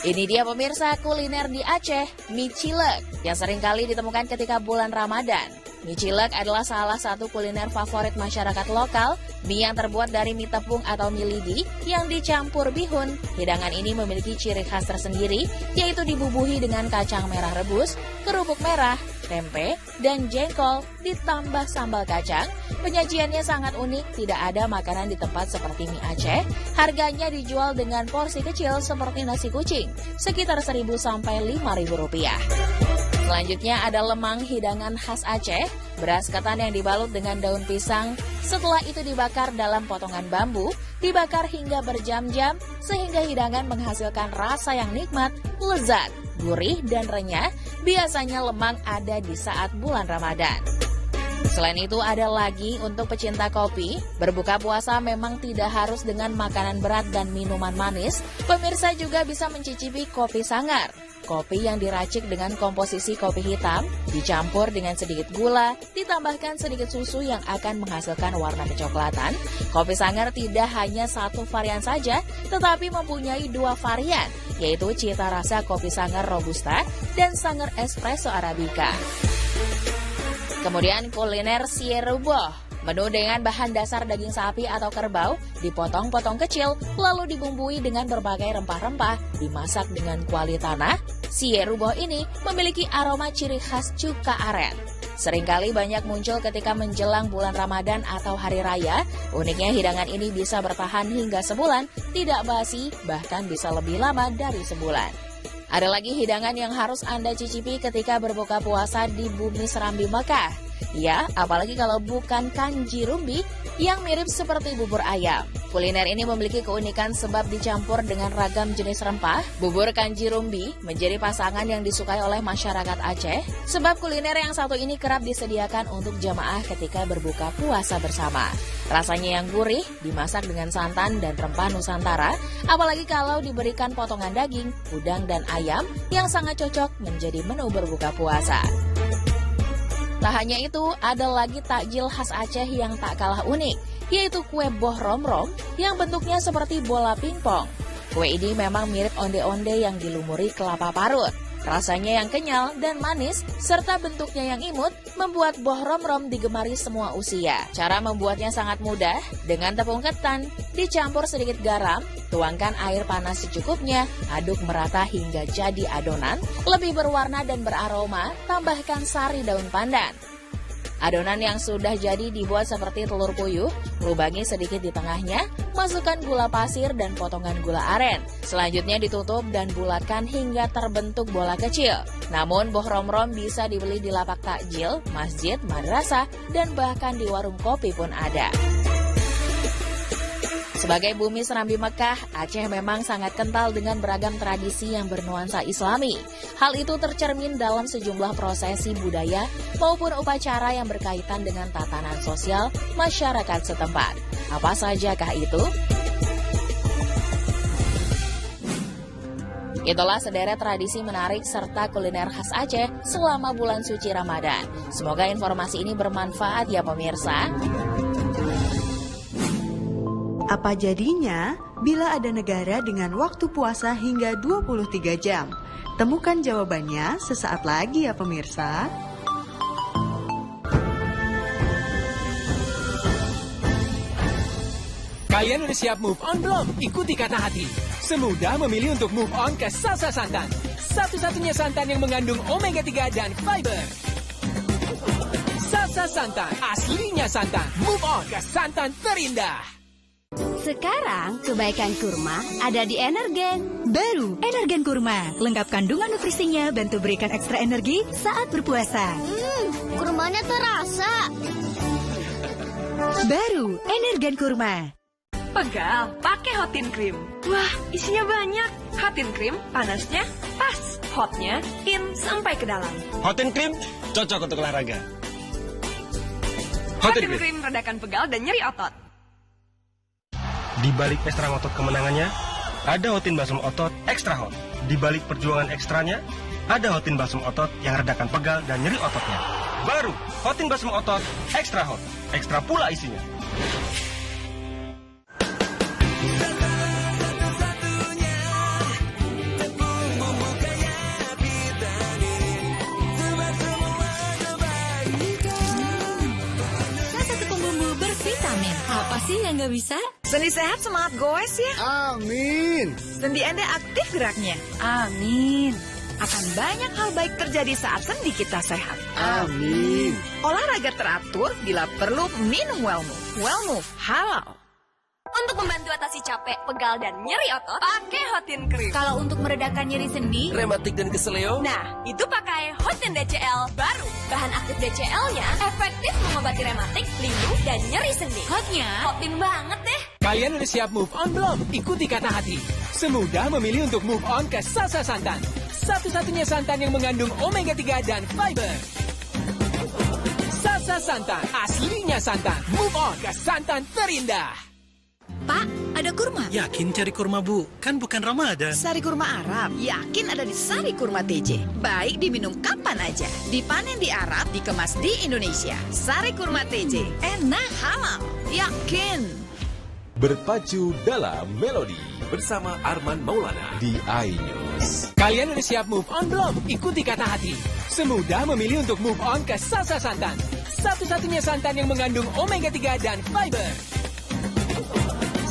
Ini dia pemirsa kuliner di Aceh, mie cilek, yang seringkali ditemukan ketika bulan Ramadan. Mie cilek adalah salah satu kuliner favorit masyarakat lokal, mie yang terbuat dari mie tepung atau mie lidi yang dicampur bihun. Hidangan ini memiliki ciri khas tersendiri, yaitu dibubuhi dengan kacang merah rebus, kerupuk merah, tempe, dan jengkol, ditambah sambal kacang. Penyajiannya sangat unik, tidak ada makanan di tempat seperti mie Aceh. Harganya dijual dengan porsi kecil seperti nasi kucing, sekitar 1.000 sampai 5.000 rupiah. Selanjutnya ada lemang, hidangan khas Aceh, beras ketan yang dibalut dengan daun pisang. Setelah itu dibakar dalam potongan bambu, dibakar hingga berjam-jam, sehingga hidangan menghasilkan rasa yang nikmat, lezat, gurih, dan renyah. Biasanya lemang ada di saat bulan Ramadan. Selain itu ada lagi untuk pecinta kopi, berbuka puasa memang tidak harus dengan makanan berat dan minuman manis. Pemirsa juga bisa mencicipi kopi sangar. Kopi yang diracik dengan komposisi kopi hitam, dicampur dengan sedikit gula, ditambahkan sedikit susu yang akan menghasilkan warna kecoklatan. Kopi sangar tidak hanya satu varian saja, tetapi mempunyai 2 varian, yaitu cita rasa kopi sangar Robusta dan sangar espresso Arabica. Kemudian kuliner sieruboh, menu dengan bahan dasar daging sapi atau kerbau, dipotong-potong kecil, lalu dibumbui dengan berbagai rempah-rempah, dimasak dengan kuali tanah. Sieruboh ini memiliki aroma ciri khas cuka aren. Seringkali banyak muncul ketika menjelang bulan Ramadan atau Hari Raya. Uniknya hidangan ini bisa bertahan hingga sebulan, tidak basi, bahkan bisa lebih lama dari sebulan. Ada lagi hidangan yang harus Anda cicipi ketika berbuka puasa di Bumi Serambi Mekah. Ya, apalagi kalau bukan kanji rumbi yang mirip seperti bubur ayam. Kuliner ini memiliki keunikan sebab dicampur dengan ragam jenis rempah. Bubur kanji rumbi menjadi pasangan yang disukai oleh masyarakat Aceh, sebab kuliner yang satu ini kerap disediakan untuk jamaah ketika berbuka puasa bersama. Rasanya yang gurih, dimasak dengan santan dan rempah Nusantara, apalagi kalau diberikan potongan daging, udang, dan ayam yang sangat cocok menjadi menu berbuka puasa. Tak hanya itu, ada lagi takjil khas Aceh yang tak kalah unik, yaitu kue boh rom-rom yang bentuknya seperti bola pingpong. Kue ini memang mirip onde-onde yang dilumuri kelapa parut. Rasanya yang kenyal dan manis, serta bentuknya yang imut, membuat boh rom-rom digemari semua usia. Cara membuatnya sangat mudah, dengan tepung ketan, dicampur sedikit garam, tuangkan air panas secukupnya, aduk merata hingga jadi adonan, lebih berwarna dan beraroma, tambahkan sari daun pandan. Adonan yang sudah jadi dibuat seperti telur puyuh, lubangi sedikit di tengahnya, masukkan gula pasir dan potongan gula aren. Selanjutnya ditutup dan bulatkan hingga terbentuk bola kecil. Namun boh rom-rom bisa dibeli di lapak takjil, masjid, madrasah, dan bahkan di warung kopi pun ada. Sebagai bumi Serambi Mekah, Aceh memang sangat kental dengan beragam tradisi yang bernuansa Islami. Hal itu tercermin dalam sejumlah prosesi budaya maupun upacara yang berkaitan dengan tatanan sosial masyarakat setempat. Apa sajakah itu? Itulah sederet tradisi menarik serta kuliner khas Aceh selama bulan suci Ramadan. Semoga informasi ini bermanfaat ya pemirsa. Apa jadinya bila ada negara dengan waktu puasa hingga 23 jam? Temukan jawabannya sesaat lagi ya pemirsa. Kalian udah siap move on belum? Ikuti kata hati. Semudah memilih untuk move on ke Salsa Santan. Satu-satunya santan yang mengandung omega 3 dan fiber. Salsa Santan, aslinya santan. Move on ke santan terindah. Sekarang kebaikan kurma ada di Energen. Baru Energen Kurma, lengkap kandungan nutrisinya, bantu berikan ekstra energi saat berpuasa. Kurmanya terasa. Baru Energen Kurma. Pegal, pakai Hotin Cream. Wah, isinya banyak. Hotin Cream, panasnya pas. Hotnya in sampai ke dalam. Hotin Cream, cocok untuk olahraga. Hotin Cream redakan pegal dan nyeri otot. Di balik ekstra ngotot kemenangannya, ada Hotin Balsam Otot Extra Hot. Di balik perjuangan ekstranya, ada Hotin Balsam Otot yang redakan pegal dan nyeri ototnya. Baru, Hotin Balsam Otot Extra Hot. Ekstra pula isinya. nggak bisa? Sendi sehat semangat goes ya. Amin. Sendi Anda aktif geraknya. Amin. Akan banyak hal baik terjadi saat sendi kita sehat. Amin. Olahraga teratur bila perlu minum Wellmove. Wellmove halal. Untuk membantu atasi capek, pegal, dan nyeri otot, pakai Hotin Cream. Kalau untuk meredakan nyeri sendi, Rematik dan keseleo. Nah, itu pakai Hotin DCL baru. Bahan aktif DCL-nya efektif mengobati rematik, linu, dan nyeri sendi. hotnya Hotin banget deh. Kalian udah siap move on belum? Ikuti kata hati. Semudah memilih untuk move on ke Sasa Santan. Satu-satunya santan yang mengandung omega 3 dan fiber. Sasa Santan, aslinya santan. Move on ke santan terindah. Pak, ada kurma. Yakin cari kurma, Bu? Kan bukan Ramadan. Sari kurma Arab, yakin ada di Sari Kurma TJ. Baik diminum kapan aja. Dipanen di Arab, dikemas di Indonesia. Sari Kurma TJ, enak, halal, yakin. Berpacu dalam melodi bersama Arman Maulana di iNews. Kalian udah siap move on belum? Ikuti kata hati. Semudah memilih untuk move on ke Sasa Santan. Satu-satunya santan yang mengandung omega 3 dan fiber.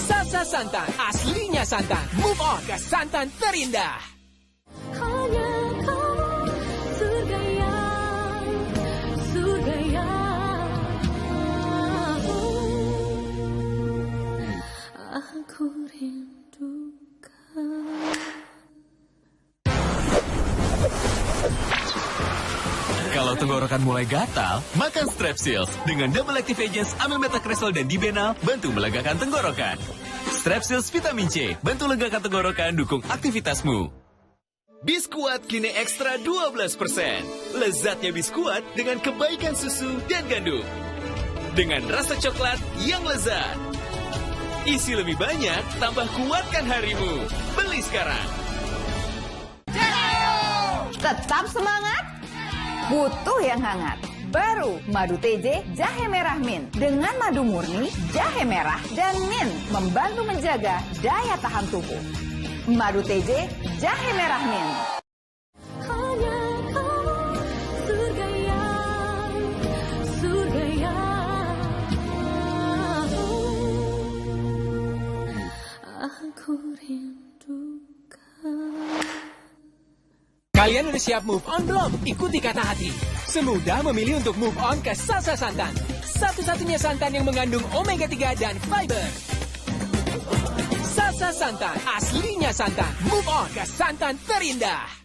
Sasa Santan, aslinya santan. Move on ke santan terindah. Hanya kau, surga yang aku rindukan. Kalau tenggorokan mulai gatal, makan Strepsils. Dengan double active agents amil metacresol dan dibenal, bantu melegakan tenggorokan. Strepsils vitamin C, bantu legakan tenggorokan, dukung aktivitasmu. Biskuat kini ekstra 12%. Lezatnya biskuat dengan kebaikan susu dan gandum. Dengan rasa coklat yang lezat. Isi lebih banyak, tambah kuatkan harimu. Beli sekarang. Tetap semangat, butuh yang hangat. Baru madu TJ jahe merah mint dengan madu murni, jahe merah, dan mint membantu menjaga daya tahan tubuh. Madu TJ jahe merah mint. Hanya kau, surga yang aku rindukan. Kalian udah siap move on belum? Ikuti kata hati. Semudah memilih untuk move on ke Sasa Santan. Satu-satunya santan yang mengandung omega 3 dan fiber. Sasa Santan, aslinya santan. Move on ke santan terindah.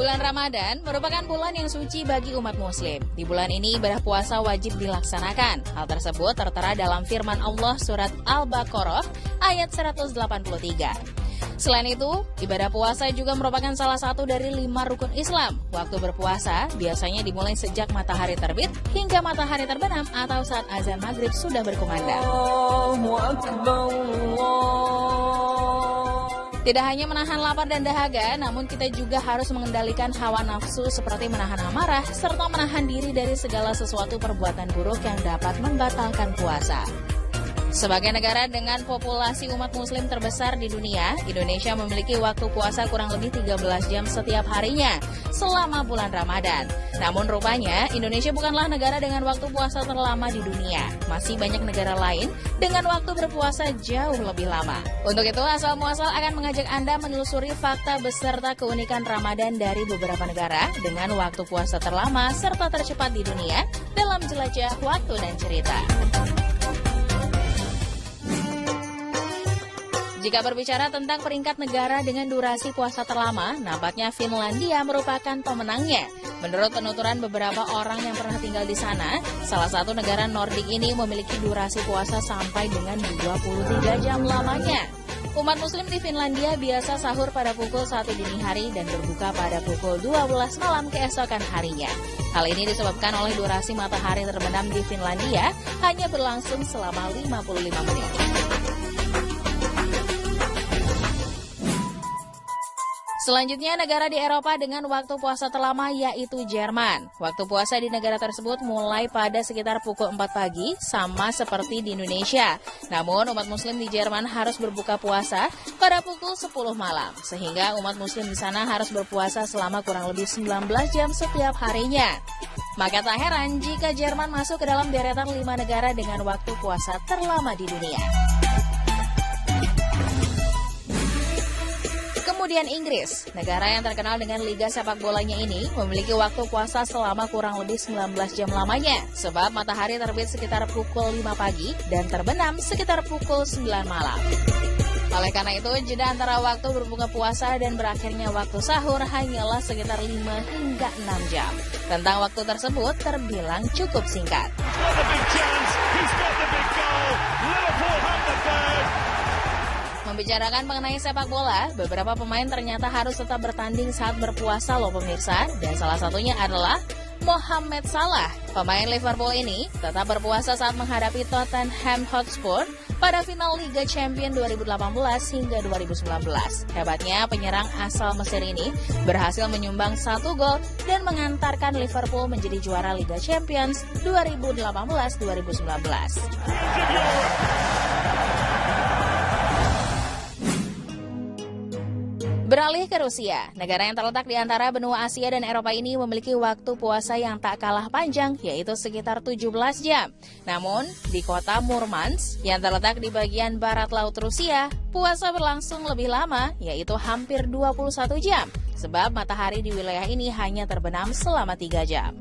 Bulan Ramadan merupakan bulan yang suci bagi umat muslim. Di bulan ini ibadah puasa wajib dilaksanakan. Hal tersebut tertera dalam firman Allah surat Al-Baqarah ayat 183. Selain itu, ibadah puasa juga merupakan salah satu dari 5 rukun Islam. Waktu berpuasa biasanya dimulai sejak matahari terbit hingga matahari terbenam atau saat azan maghrib sudah berkumandang. Tidak hanya menahan lapar dan dahaga, namun kita juga harus mengendalikan hawa nafsu seperti menahan amarah, serta menahan diri dari segala sesuatu perbuatan buruk yang dapat membatalkan puasa. Sebagai negara dengan populasi umat muslim terbesar di dunia, Indonesia memiliki waktu puasa kurang lebih 13 jam setiap harinya selama bulan Ramadan. Namun rupanya, Indonesia bukanlah negara dengan waktu puasa terlama di dunia. Masih banyak negara lain dengan waktu berpuasa jauh lebih lama. Untuk itu, Asal Muasal akan mengajak Anda menelusuri fakta beserta keunikan Ramadan dari beberapa negara dengan waktu puasa terlama serta tercepat di dunia dalam jelajah waktu dan cerita. Jika berbicara tentang peringkat negara dengan durasi puasa terlama, nampaknya Finlandia merupakan pemenangnya. Menurut penuturan beberapa orang yang pernah tinggal di sana, salah satu negara Nordik ini memiliki durasi puasa sampai dengan 23 jam lamanya. Umat muslim di Finlandia biasa sahur pada pukul 1 dini hari dan berbuka pada pukul 12 malam keesokan harinya. Hal ini disebabkan oleh durasi matahari terbenam di Finlandia hanya berlangsung selama 55 menit. Selanjutnya, negara di Eropa dengan waktu puasa terlama yaitu Jerman. Waktu puasa di negara tersebut mulai pada sekitar pukul 4 pagi, sama seperti di Indonesia. Namun, umat muslim di Jerman harus berbuka puasa pada pukul 10 malam, sehingga umat muslim di sana harus berpuasa selama kurang lebih 19 jam setiap harinya. Maka tak heran jika Jerman masuk ke dalam deretan 5 negara dengan waktu puasa terlama di dunia. Kemudian Inggris, negara yang terkenal dengan liga sepak bolanya ini memiliki waktu puasa selama kurang lebih 19 jam lamanya, sebab matahari terbit sekitar pukul 5 pagi dan terbenam sekitar pukul 9 malam. Oleh karena itu, jeda antara waktu berbuka puasa dan berakhirnya waktu sahur hanyalah sekitar 5 hingga 6 jam. Tentang waktu tersebut terbilang cukup singkat. Membicarakan mengenai sepak bola, beberapa pemain ternyata harus tetap bertanding saat berpuasa loh pemirsa, dan salah satunya adalah Mohamed Salah. Pemain Liverpool ini tetap berpuasa saat menghadapi Tottenham Hotspur pada final Liga Champions 2018 hingga 2019. Hebatnya, penyerang asal Mesir ini berhasil menyumbang 1 gol dan mengantarkan Liverpool menjadi juara Liga Champions 2018-2019. Beralih ke Rusia, negara yang terletak di antara benua Asia dan Eropa ini memiliki waktu puasa yang tak kalah panjang, yaitu sekitar 17 jam. Namun, di kota Murmansk, yang terletak di bagian barat laut Rusia, puasa berlangsung lebih lama, yaitu hampir 21 jam, sebab matahari di wilayah ini hanya terbenam selama 3 jam.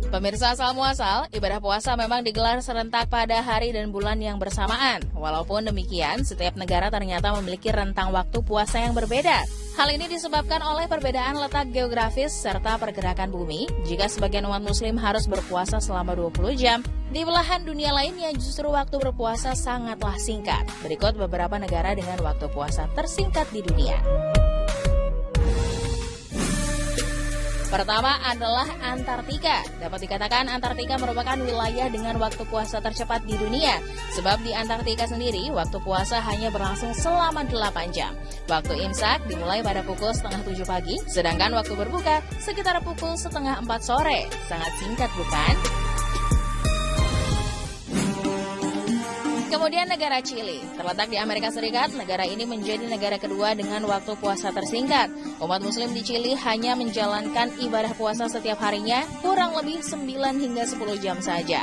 Pemirsa asal muasal, ibadah puasa memang digelar serentak pada hari dan bulan yang bersamaan. Walaupun demikian, setiap negara ternyata memiliki rentang waktu puasa yang berbeda. Hal ini disebabkan oleh perbedaan letak geografis serta pergerakan bumi. Jika sebagian umat muslim harus berpuasa selama 20 jam, di belahan dunia lainnya justru waktu berpuasa sangatlah singkat. Berikut beberapa negara dengan waktu puasa tersingkat di dunia. Pertama adalah Antartika. Dapat dikatakan Antartika merupakan wilayah dengan waktu puasa tercepat di dunia. Sebab di Antartika sendiri, waktu puasa hanya berlangsung selama 8 jam. Waktu imsak dimulai pada pukul 6:30 pagi, sedangkan waktu berbuka sekitar pukul 3:30 sore. Sangat singkat bukan? Kemudian negara Chili, terletak di Amerika Serikat, negara ini menjadi negara kedua dengan waktu puasa tersingkat. Umat muslim di Chili hanya menjalankan ibadah puasa setiap harinya kurang lebih 9 hingga 10 jam saja.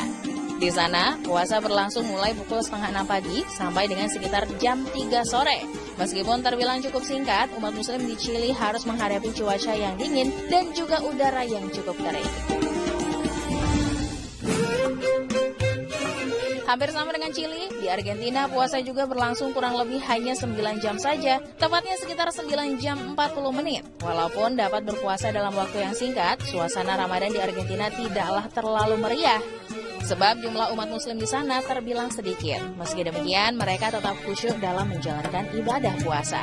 Di sana, puasa berlangsung mulai pukul 5:30 pagi sampai dengan sekitar jam 3 sore. Meskipun terbilang cukup singkat, umat muslim di Chili harus menghadapi cuaca yang dingin dan juga udara yang cukup kering. Hampir sama dengan Chili, di Argentina puasa juga berlangsung kurang lebih hanya 9 jam saja, tepatnya sekitar 9 jam 40 menit. Walaupun dapat berpuasa dalam waktu yang singkat, suasana Ramadan di Argentina tidaklah terlalu meriah. Sebab jumlah umat muslim di sana terbilang sedikit. Meski demikian, mereka tetap khusyuk dalam menjalankan ibadah puasa.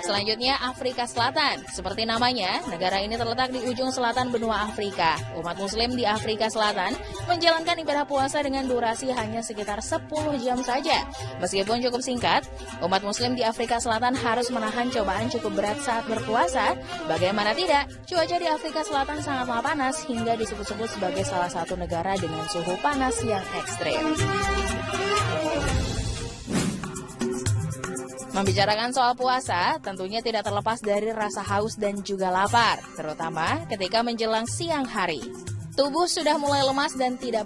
Selanjutnya Afrika Selatan. Seperti namanya, negara ini terletak di ujung selatan benua Afrika. Umat muslim di Afrika Selatan menjalankan ibadah puasa dengan durasi hanya sekitar 10 jam saja. Meskipun cukup singkat, umat muslim di Afrika Selatan harus menahan cobaan cukup berat saat berpuasa. Bagaimana tidak, cuaca di Afrika Selatan sangatlah panas hingga disebut-sebut sebagai salah satu negara dengan suhu panas yang ekstrim. Membicarakan soal puasa, tentunya tidak terlepas dari rasa haus dan juga lapar, terutama ketika menjelang siang hari. Tubuh sudah mulai lemas dan tidak